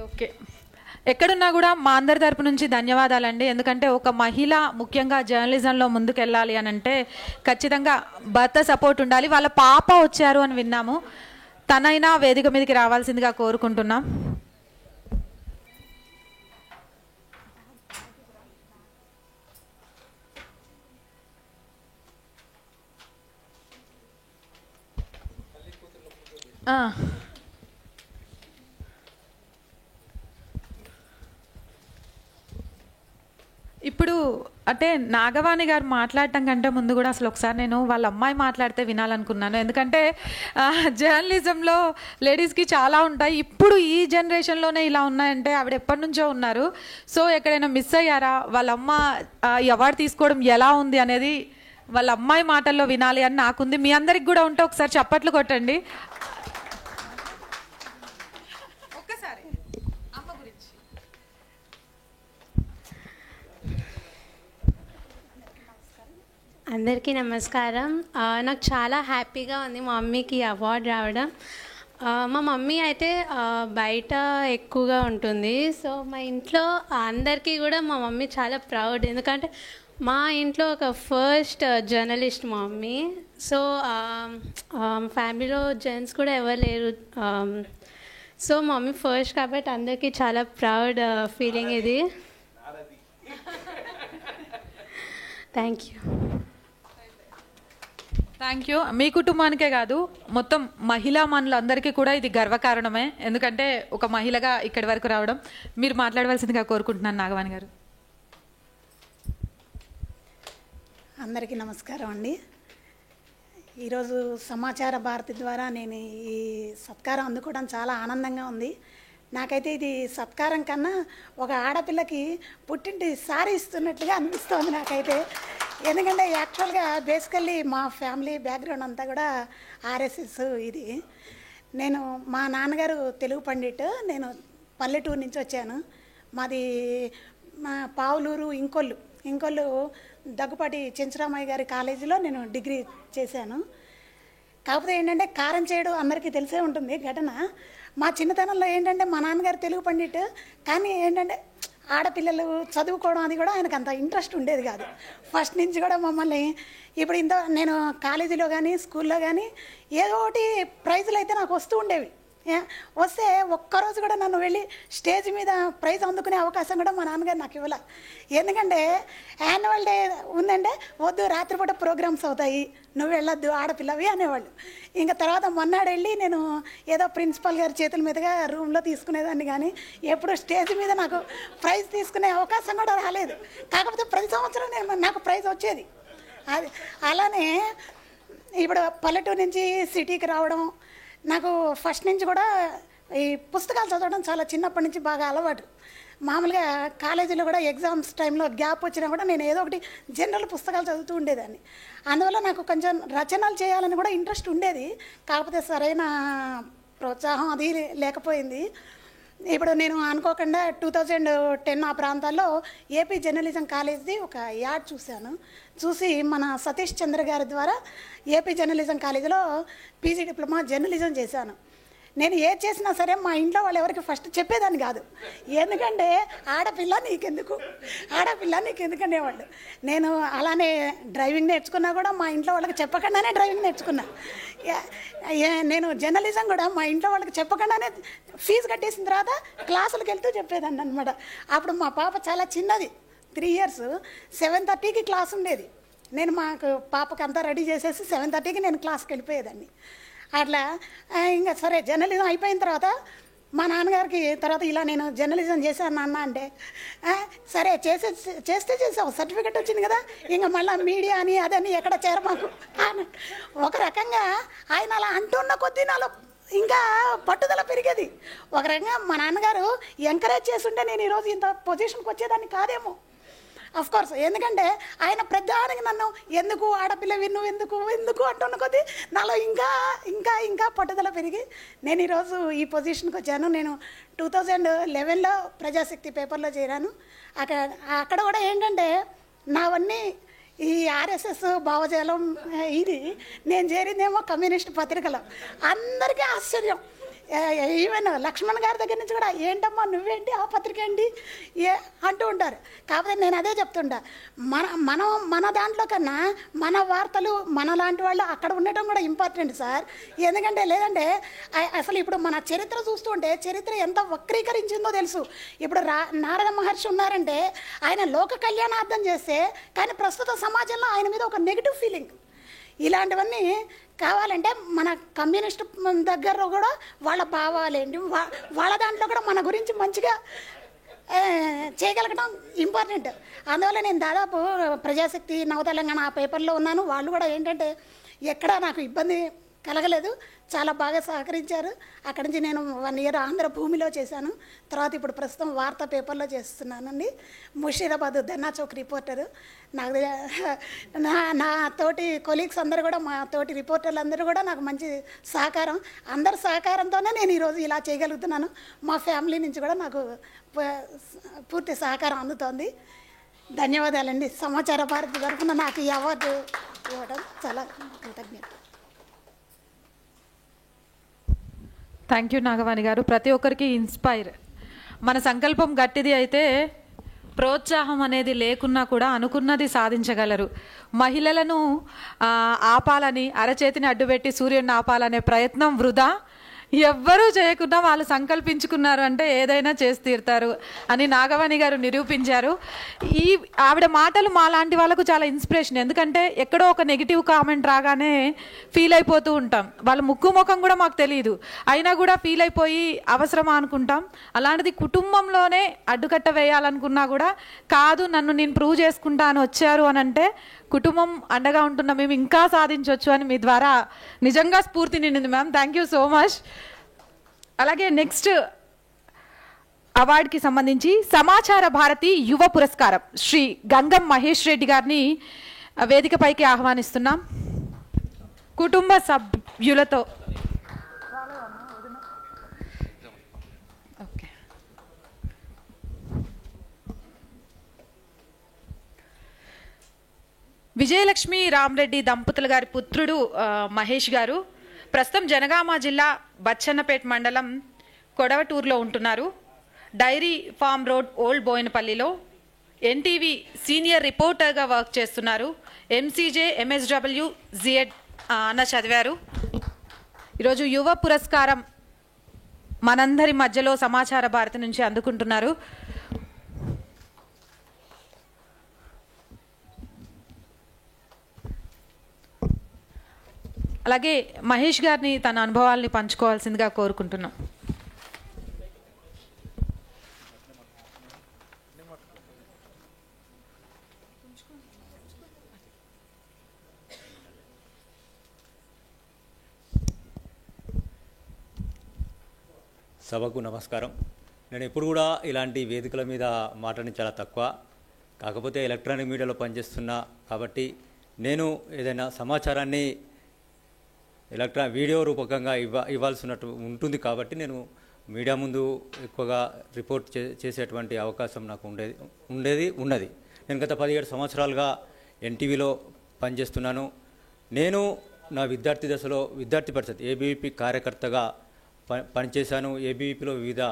ఓకే ఎక్కడున్నా కూడా మా అందరి తరపు నుంచి ధన్యవాదాలండి. ఎందుకంటే ఒక మహిళ ముఖ్యంగా జర్నలిజంలో ముందుకెళ్ళాలి అని అంటే ఖచ్చితంగా భర్త సపోర్ట్ ఉండాలి. వాళ్ళ పాప వచ్చారు అని విన్నాము. తనైనా వేదిక మీదకి రావాల్సిందిగా కోరుకుంటున్నాం. ఇప్పుడు అంటే నాగవాణి గారు మాట్లాడటం కంటే ముందు కూడా అసలు ఒకసారి నేను వాళ్ళ అమ్మాయి మాట్లాడితే వినాలనుకున్నాను. ఎందుకంటే జర్నలిజంలో లేడీస్కి చాలా ఉంటాయి. ఇప్పుడు ఈ జనరేషన్లోనే ఇలా ఉన్నాయంటే ఆవిడ ఎప్పటి నుంచో ఉన్నారు. సో ఎక్కడైనా మిస్ అయ్యారా, వాళ్ళ అమ్మ ఈ అవార్డు తీసుకోవడం ఎలా ఉంది అనేది వాళ్ళ అమ్మాయి మాటల్లో వినాలి అని నాకుంది. మీ అందరికి కూడా ఉంటే ఒకసారి చప్పట్లు కొట్టండి. అందరికీ నమస్కారం. నాకు చాలా హ్యాపీగా ఉంది మా మమ్మీకి అవార్డు రావడం. మా మమ్మీ అయితే బయట ఎక్కువగా ఉంటుంది. సో మా ఇంట్లో అందరికీ కూడా మా మమ్మీ చాలా ప్రౌడ్. ఎందుకంటే మా ఇంట్లో ఒక ఫస్ట్ జర్నలిస్ట్ మా మమ్మీ. సో ఫ్యామిలీలో జెంట్స్ కూడా ఎవరు లేరు. సో మా మమ్మీ ఫస్ట్ కాబట్టి అందరికీ చాలా ప్రౌడ్ ఫీలింగ్ ఇది. Thank you. Thank you. మీ కుటుంబానికే కాదు మొత్తం మహిళా మనులందరికీ కూడా ఇది గర్వకారణమే. ఎందుకంటే ఒక మహిళగా ఇక్కడి వరకు రావడం. మీరు మాట్లాడవలసిందిగా కోరుకుంటున్నాను నాగవాణి గారు. అందరికీ నమస్కారం అండి. ఈరోజు సమాచార భారతి ద్వారా నేను ఈ సత్కారం అందుకోవడం చాలా ఆనందంగా ఉంది. నాకైతే ఇది సత్కారం కన్నా ఒక ఆడపిల్లకి పుట్టింటి సారీ ఇస్తున్నట్టుగా అనిపిస్తోంది నాకైతే. ఎందుకంటే యాక్చువల్గా బేసికల్లీ మా ఫ్యామిలీ బ్యాక్గ్రౌండ్ అంతా కూడా ఆర్ఎస్ఎస్ ఇది. నేను మా నాన్నగారు తెలుగు పండిట్. నేను పల్లెటూరు నుంచి వచ్చాను. మాది మా పావులూరు ఇంకొల్లు దగ్గుపాటి చెంచురామయ్య గారి కాలేజీలో నేను డిగ్రీ చేశాను. కాకపోతే ఏంటంటే కారం చేయడం అందరికీ తెలిసే ఉంటుంది ఘటన. మా చిన్నతనంలో ఏంటంటే మా నాన్నగారు తెలుగు పండిట్, కానీ ఏంటంటే ఆడపిల్లలు చదువుకోవడం అది కూడా ఆయనకు అంత ఇంట్రెస్ట్ ఉండేది కాదు. ఫస్ట్ నుంచి కూడా మమ్మల్ని ఇప్పుడు నేను కాలేజీలో కానీ స్కూల్లో కానీ ఏదో ఒకటి ప్రైజులు అయితే నాకు వస్తూ ఉండేవి. వస్తే ఒక్కరోజు కూడా నన్ను వెళ్ళి స్టేజ్ మీద ప్రైజ్ అందుకునే అవకాశం కూడా మా నాన్నగారు నాకు ఇవ్వాల. ఎందుకంటే యాన్యువల్ డే ఉందంటే వద్దు, రాత్రిపూట ప్రోగ్రామ్స్ అవుతాయి, నువ్వు వెళ్ళొద్దు ఆడపిల్లవి అనేవాళ్ళు. ఇంకా తర్వాత మొన్నాడు వెళ్ళి నేను ఏదో ప్రిన్సిపల్ గారి చేతుల మీదుగా రూమ్లో తీసుకునేదాన్ని, కానీ ఎప్పుడు స్టేజ్ మీద నాకు ప్రైజ్ తీసుకునే అవకాశం కూడా రాలేదు. కాకపోతే ప్రతి సంవత్సరం నాకు ప్రైజ్ వచ్చేది. అది అలానే ఇప్పుడు పల్లెటూరు నుంచి సిటీకి రావడం, నాకు ఫస్ట్ నుంచి కూడా ఈ పుస్తకాలు చదవడం చాలా చిన్నప్పటి నుంచి బాగా అలవాటు. మామూలుగా కాలేజీలో కూడా ఎగ్జామ్స్ టైంలో గ్యాప్ వచ్చినా కూడా నేను ఏదో ఒకటి జనరల్ పుస్తకాలు చదువుతూ ఉండేదాన్ని. అందువల్ల నాకు కొంచెం రచనలు చేయాలని కూడా ఇంట్రెస్ట్ ఉండేది. కాకపోతే సరైన ప్రోత్సాహం అది లేకపోయింది. ఇప్పుడు నేను అనుకోకుండా 2010 ఆ ప్రాంతాల్లో ఏపీ జర్నలిజం కాలేజ్ది ఒక యాడ్ చూసి మన సతీష్ చంద్ర గారి ద్వారా ఏపీ జర్నలిజం కాలేజీలో పీజీ డిప్లొమా జర్నలిజం చేశాను. నేను ఏది చేసినా సరే మా ఇంట్లో వాళ్ళు ఎవరికి ఫస్ట్ చెప్పేదాన్ని కాదు. ఎందుకంటే ఆడపిల్ల నీకెందుకు అనేవాళ్ళు. నేను అలానే డ్రైవింగ్ నేర్చుకున్నా కూడా మా ఇంట్లో వాళ్ళకి చెప్పకుండానే డ్రైవింగ్ నేర్చుకున్నా. నేను జర్నలిజం కూడా మా ఇంట్లో వాళ్ళకి చెప్పకుండానే ఫీజు కట్టేసిన తర్వాత క్లాసులకు వెళ్తూ చెప్పేదాన్ని అనమాట. అప్పుడు మా పాప చాలా చిన్నది, 3 years. 7:30కి క్లాస్ ఉండేది. నేను మాకు పాపకి అంతా రెడీ చేసేసి 7:30కి నేను క్లాస్కి వెళ్ళిపోయేదాన్ని. అట్లా ఇంకా సరే జర్నలిజం అయిపోయిన తర్వాత మా నాన్నగారికి తర్వాత ఇలా నేను జర్నలిజం చేశాను నాన్న అంటే, సరే చేసావు, సర్టిఫికెట్ వచ్చింది కదా, ఇంకా మళ్ళీ మీడియా అని అదని ఎక్కడ చేరమాకు. ఒక రకంగా ఆయన అలా అంటున్న కొద్దీ నాలో ఇంకా పట్టుదల పెరిగేది. ఒక రకంగా మా నాన్నగారు ఎంకరేజ్ చేస్తుంటే నేను ఈరోజు ఇంత పొజిషన్కి వచ్చేదాన్ని కాదేమో. కోర్స్ ఎందుకంటే ఆయన ప్రధానంగా నన్ను ఎందుకు ఆడపిల్లవి నువ్వు ఎందుకు అంటున్న కొద్దీ నాలో ఇంకా ఇంకా ఇంకా పట్టుదల పెరిగి నేను ఈరోజు ఈ పొజిషన్కి వచ్చాను. నేను 2011లో ప్రజాశక్తి పేపర్లో చేరాను. అక్కడ కూడా ఏంటంటే నావన్నీ ఈ ఆర్ఎస్ఎస్ భావజాలం ఇది. నేను చేరిందేమో కమ్యూనిస్ట్ పత్రికలో. అందరికీ ఆశ్చర్యం. ఈవెన్ లక్ష్మణ్ గారి దగ్గర నుంచి కూడా ఏంటమ్మా నువ్వేంటి ఆ పత్రిక ఏంటి అంటూ ఉంటారు. కాకపోతే నేను అదే చెప్తుంటా, మన దాంట్లో కన్నా మన వార్తలు మన లాంటి వాళ్ళు అక్కడ ఉండటం కూడా ఇంపార్టెంట్ సార్. ఎందుకంటే లేదంటే అసలు ఇప్పుడు మన చరిత్ర చూస్తుంటే చరిత్ర ఎంత వక్రీకరించిందో తెలుసు. ఇప్పుడు నారద మహర్షి ఉన్నారంటే ఆయన లోక కళ్యాణార్థం చేస్తే, కానీ ప్రస్తుత సమాజంలో ఆయన మీద ఒక నెగిటివ్ ఫీలింగ్. ఇలాంటివన్నీ కావాలంటే మన కమ్యూనిస్ట్ దగ్గర కూడా వాళ్ళ భావాలేంటి, వాళ్ళ దాంట్లో కూడా మన గురించి మంచిగా చేయగలగడం ఇంపార్టెంట్. అందువల్ల నేను దాదాపు ప్రజాశక్తి, నవతెలంగాణ ఆ పేపర్లో ఉన్నాను. వాళ్ళు కూడా ఏంటంటే ఎక్కడా నాకు ఇబ్బంది కలగలేదు, చాలా బాగా సహకరించారు. అక్కడి నుంచి నేను 1 year ఆంధ్ర భూమిలో చేశాను. తర్వాత ఇప్పుడు ప్రస్తుతం వార్తా పేపర్లో చేస్తున్నానండి. ముషీరాబాద్ ధన్నా చౌక్ రిపోర్టరు. నాకు నా తోటి కొలీగ్స్ అందరూ కూడా, మా తోటి రిపోర్టర్లు అందరూ కూడా నాకు మంచి సహకారం, అందరి సహకారంతోనే నేను ఈరోజు ఇలా చేయగలుగుతున్నాను. మా ఫ్యామిలీ నుంచి కూడా నాకు పూర్తి సహకారం అందుతోంది. ధన్యవాదాలండి. సమాచార భారతి తరఫున నాకు ఈ అవార్డు ఇవ్వడం చాలా కృతజ్ఞత. థ్యాంక్ యూ నాగవాణి గారు. ప్రతి ఒక్కరికి ఇన్స్పైర్. మన సంకల్పం గట్టిది అయితే ప్రోత్సాహం అనేది లేకున్నా కూడా అనుకున్నది సాధించగలరు. మహిళలను ఆపాలని, అరచేతిని అడ్డుపెట్టి సూర్యుడిని ఆపాలనే ప్రయత్నం వృధా. ఎవ్వరూ చేయకుండా వాళ్ళు సంకల్పించుకున్నారు అంటే ఏదైనా చేసి తీరుతారు అని నాగవాణి గారు నిరూపించారు. ఆవిడ మాటలు మా లాంటి వాళ్ళకు చాలా ఇన్స్పిరేషన్. ఎందుకంటే ఎక్కడో ఒక నెగిటివ్ కామెంట్ రాగానే ఫీల్ అయిపోతూ ఉంటాం. వాళ్ళ ముక్కు ముఖం కూడా మాకు తెలియదు, అయినా కూడా ఫీల్ అయిపోయి అవసరమా అనుకుంటాం. అలాంటిది కుటుంబంలోనే అడ్డుకట్ట వేయాలనుకున్నా కూడా కాదు, నన్ను నేను ప్రూవ్ చేసుకుంటా అని వచ్చారు అని అంటే కుటుంబం అండగా ఉంటున్న మేము ఇంకా సాధించవచ్చు అని మీ ద్వారా నిజంగా స్ఫూర్తి నిండింది ma'am. Thank you so much. అలాగే నెక్స్ట్ అవార్డుకి సంబంధించి సమాచార భారతి యువ పురస్కారం శ్రీ గంగం మహేష్ రెడ్డి గారిని వేదికపైకి ఆహ్వానిస్తున్నాం. కుటుంబ సభ్యులతో విజయలక్ష్మి రామరెడ్డి దంపతుల గారి పుత్రుడు మహేష్ గారు ప్రస్తుతం జనగామ జిల్లా బచ్చన్నపేట మండలం కొడవటూరులో ఉంటున్నారు. డైరీ ఫామ్ రోడ్ ఓల్డ్ బోయినపల్లిలో ఎన్టీవీ సీనియర్ రిపోర్టర్గా వర్క్ చేస్తున్నారు. ఎంసీజే ఎంఎస్డబ్ల్యూ జిఎడ్ అన్న చదివారు. ఈరోజు యువ పురస్కారం మనందరి మధ్యలో సమాచార భారతి నుంచి అందుకుంటున్నారు. అలాగే మహేష్ గారిని తన అనుభవాల్ని పంచుకోవాల్సిందిగా కోరుకుంటున్నాం. సభకు నమస్కారం. నేను ఎప్పుడు కూడా ఇలాంటి వేదికల మీద మాట్లాడడం చాలా తక్కువ, కాకపోతే ఎలక్ట్రానిక్ మీడియాలో పనిచేస్తున్నా కాబట్టి నేను ఏదైనా సమాచారాన్ని వీడియో రూపకంగా ఇవ్వాల్సినట్టు ఉంటుంది కాబట్టి నేను మీడియా ముందు ఎక్కువగా రిపోర్ట్ చేసేటువంటి అవకాశం నాకు ఉన్నది. నేను గత 17 సంవత్సరాలుగా ఎన్టీవీలో పనిచేస్తున్నాను. నేను నా విద్యార్థి దశలో విద్యార్థి పరిషత్ ఏబీవీపీ కార్యకర్తగా పనిచేశాను. ఏబీవీపీలో వివిధ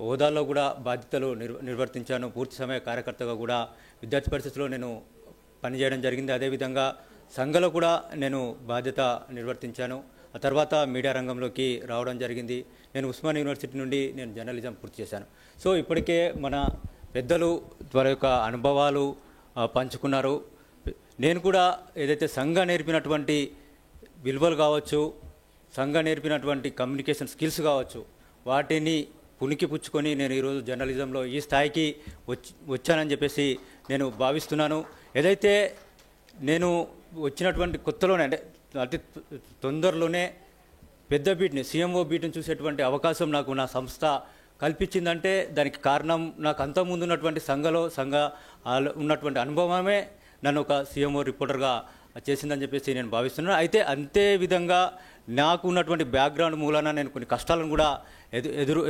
హోదాల్లో కూడా బాధ్యతలు నిర్వర్తించాను. పూర్తి సమయ కార్యకర్తగా కూడా విద్యార్థి పరిస్థితుల్లో నేను పనిచేయడం జరిగింది. అదేవిధంగా సంఘంలో కూడా నేను బాధ్యత నిర్వర్తించాను. ఆ తర్వాత మీడియా రంగంలోకి రావడం జరిగింది. నేను ఉస్మాన్ యూనివర్సిటీ నుండి నేను జర్నలిజం పూర్తి చేశాను. సో ఇప్పటికే మన పెద్దలు వారి యొక్క అనుభవాలు పంచుకున్నారు. నేను కూడా ఏదైతే సంఘం నేర్పినటువంటి విలువలు కావచ్చు, సంఘం నేర్పినటువంటి కమ్యూనికేషన్ స్కిల్స్ కావచ్చు, వాటిని పుణికి పుచ్చుకొని నేను ఈరోజు జర్నలిజంలో ఈ స్థాయికి వచ్చానని చెప్పేసి నేను భావిస్తున్నాను. ఏదైతే నేను వచ్చినటువంటి కొత్తలోనే అంటే అతి తొందరలోనే పెద్ద బీట్ని సీఎంఓ బీట్ని చూసేటువంటి అవకాశం నాకు నా సంస్థ కల్పించిందంటే దానికి కారణం నాకు అంతకుముందు ఉన్నటువంటి సంఘ ఉన్నటువంటి అనుభవమే నన్ను ఒక సీఎంఓ రిపోర్టర్గా చేసిందని చెప్పేసి నేను భావిస్తున్నాను. అయితే అంతే విధంగా నాకు ఉన్నటువంటి బ్యాక్గ్రౌండ్ మూలాన నేను కొన్ని కష్టాలను కూడా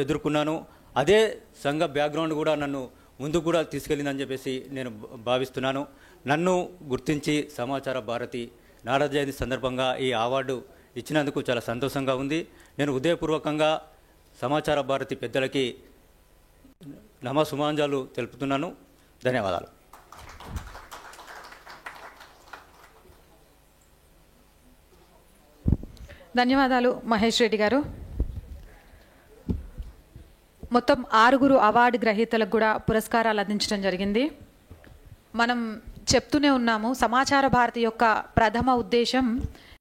ఎదుర్కొన్నాను. అదే సంఘ బ్యాక్గ్రౌండ్ కూడా నన్ను ముందుకు కూడా తీసుకెళ్ళిందని చెప్పేసి నేను భావిస్తున్నాను. నన్ను గుర్తించి సమాచార భారతి నారద జయంతి సందర్భంగా ఈ అవార్డు ఇచ్చినందుకు చాలా సంతోషంగా ఉంది. నేను హృదయపూర్వకంగా సమాచార భారతి పెద్దలకి నమస్సుమాంజలు తెలుపుతున్నాను. ధన్యవాదాలు. ధన్యవాదాలు మహేష్ రెడ్డి గారు. మొత్తం 6 అవార్డు గ్రహీతలకు కూడా పురస్కారాలు అందించడం జరిగింది. మనం చెప్తూనే ఉన్నాము, సమాచార భారతి యొక్క ప్రథమ ఉద్దేశం